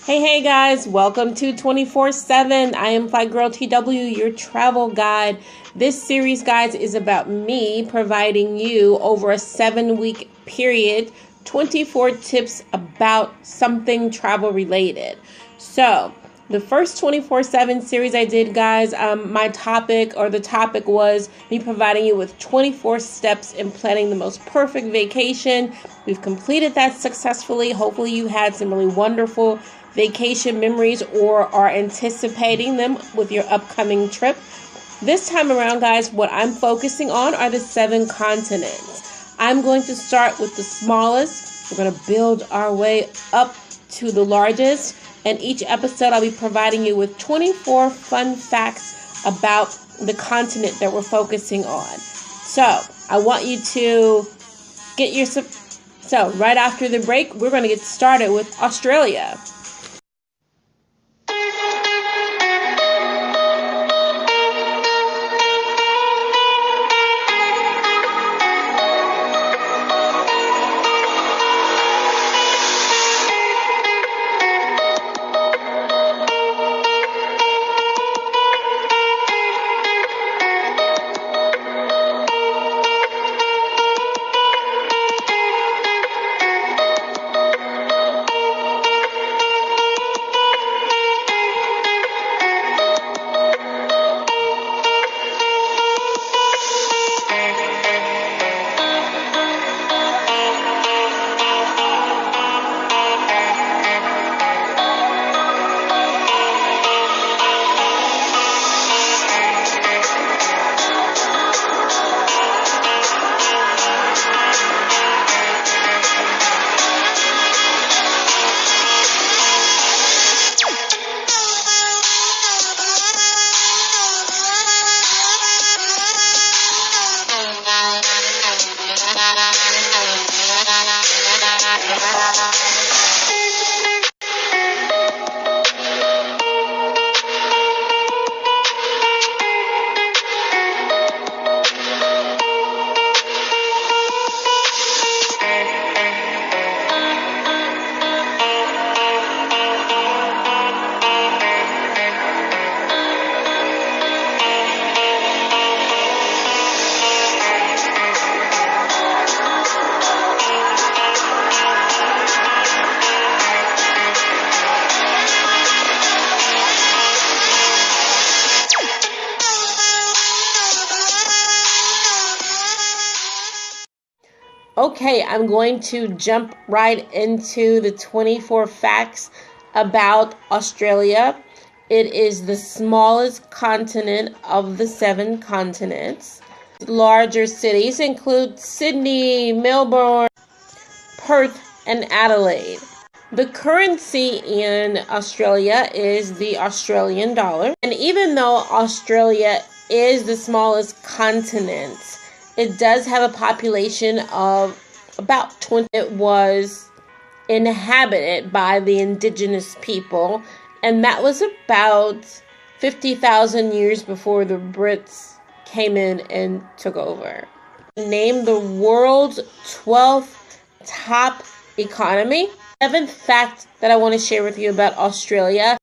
Hey guys, welcome to 24/7. I am Fly Girl TW, your travel guide. This series, guys, is about me providing you over a 7-week period 24 tips about something travel related. So, the first 24/7 series I did, guys, the topic was me providing you with 24 steps in planning the most perfect vacation. We've completed that successfully. Hopefully you had some really wonderful vacation memories or are anticipating them with your upcoming trip. This time around, guys, what I'm focusing on are the 7 continents. I'm going to start with the smallest. We're going to build our way up to the largest. And each episode, I'll be providing you with 24 fun facts about the continent that we're focusing on. So, I want you to get your... So, right after the break, we're going to get started with Australia. Okay, I'm going to jump right into the 24 facts about Australia. It is the smallest continent of the 7 continents. Larger cities include Sydney, Melbourne, Perth, and Adelaide. The currency in Australia is the Australian dollar. And even though Australia is the smallest continent, it does have a population of about 20. It was inhabited by the indigenous people, and that was about 50,000 years before the Brits came in and took over. Named the world's 12th top economy. 7th fact that I want to share with you about Australia.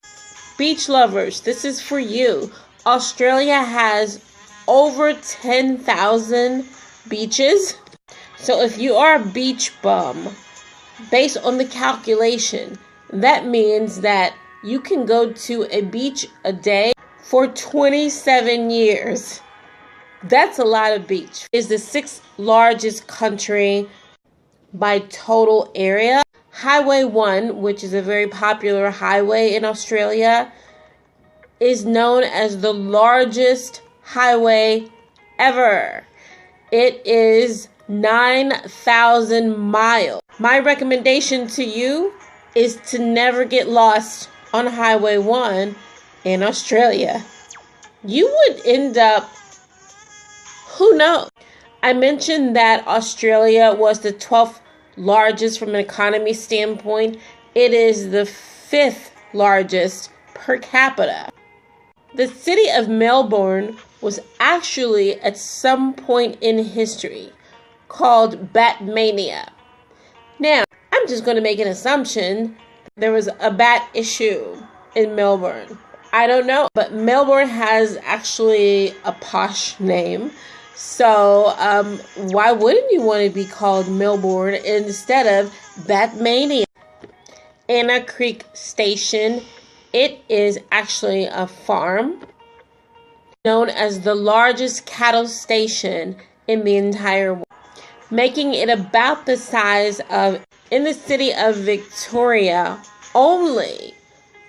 Beach lovers, this is for you. Australia has over 10,000 beaches. So if you are a beach bum, based on the calculation, that means that you can go to a beach a day for 27 years. That's a lot of beach. It is the 6th largest country by total area. Highway 1, which is a very popular highway in Australia, is known as the largest highway ever. It is 9,000 miles. My recommendation to you is to never get lost on Highway 1 in Australia. You would end up, who knows? I mentioned that Australia was the 12th largest from an economy standpoint. It is the 5th largest per capita. The city of Melbourne was actually at some point in history called Batmania. Now, I'm just going to make an assumption there was a bat issue in Melbourne. I don't know, but Melbourne has actually a posh name. So why wouldn't you want to be called Melbourne instead of Batmania? Anna Creek Station, it is actually a farm known as the largest cattle station in the entire world, making it about the size of, in the city of Victoria, only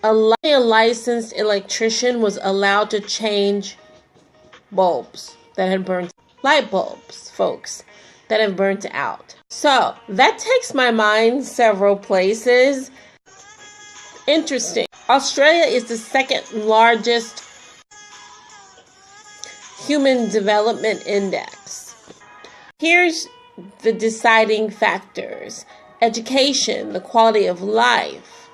a licensed electrician was allowed to change bulbs that had burnt, light bulbs, folks, that have burnt out. So that takes my mind several places. Interesting. Australia is the second largest human development index. Here's the deciding factors: education, the quality of life,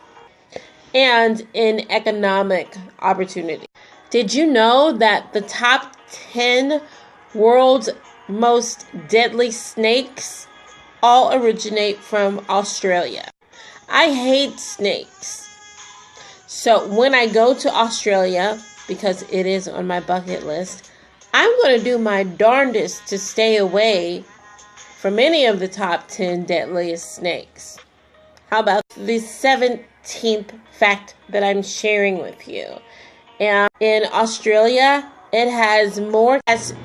and in economic opportunity. Did you know that the top 10 world's most deadly snakes all originate from Australia? I hate snakes. So when I go to Australia, because it is on my bucket list, I'm going to do my darndest to stay away from any of the top 10 deadliest snakes. How about the 17th fact that I'm sharing with you? And in Australia, it has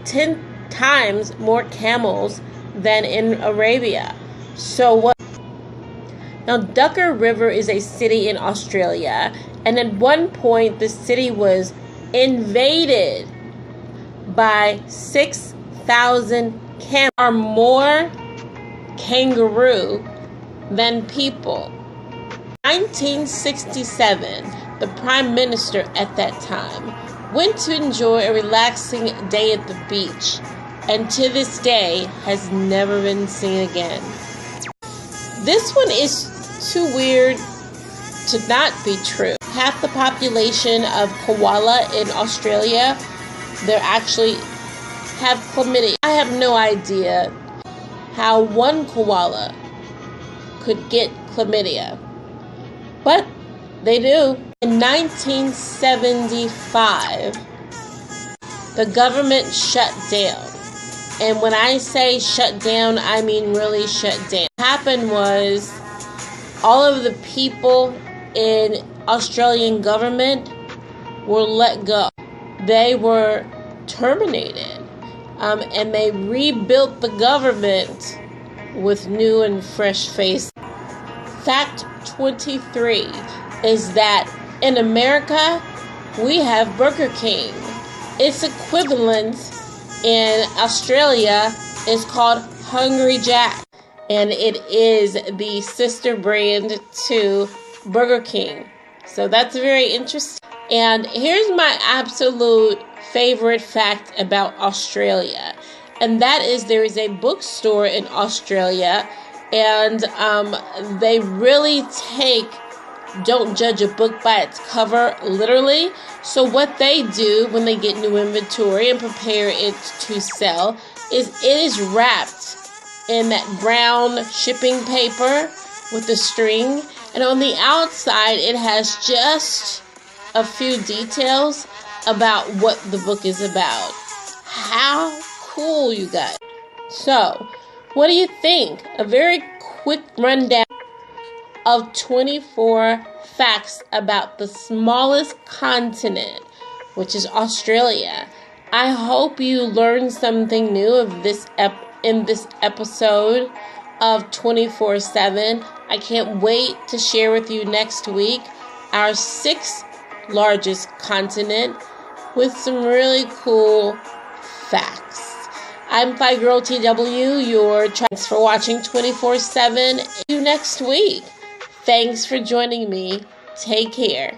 10 times more camels than in Arabia. So what? Now, Ducker River is a city in Australia, and at one point the city was invaded by 6,000 camels. There are more kangaroo than people. 1967, the Prime Minister at that time went to enjoy a relaxing day at the beach, and to this day has never been seen again. This one is too weird to not be true. Half the population of koala in Australia, they actually have chlamydia. I have no idea how one koala could get chlamydia, but they do. In 1975, the government shut down. And when I say shut down, I mean really shut down. What happened was all of the people in Australian government were let go. They were terminated. And they rebuilt the government with new and fresh faces. Fact 23 is that in America, we have Burger King. Its equivalent in Australia is called Hungry Jack, and it is the sister brand to Burger King. So that's very interesting. And here's my absolute favorite fact about Australia, and that is there is a bookstore in Australia, and they really don't judge a book by its cover literally. So what they do when they get new inventory and prepare it to sell is it is wrapped in that brown shipping paper with the string, and on the outside it has just a few details about what the book is about. How cool, you guys. So, what do you think? A very quick rundown of 24 facts about the smallest continent, which is Australia. I hope you learned something new in this episode of 24/7. I can't wait to share with you next week our 6th largest continent with some really cool facts. I'm Fly Girl TW, thanks for watching 24/7. See you next week. Thanks for joining me. Take care.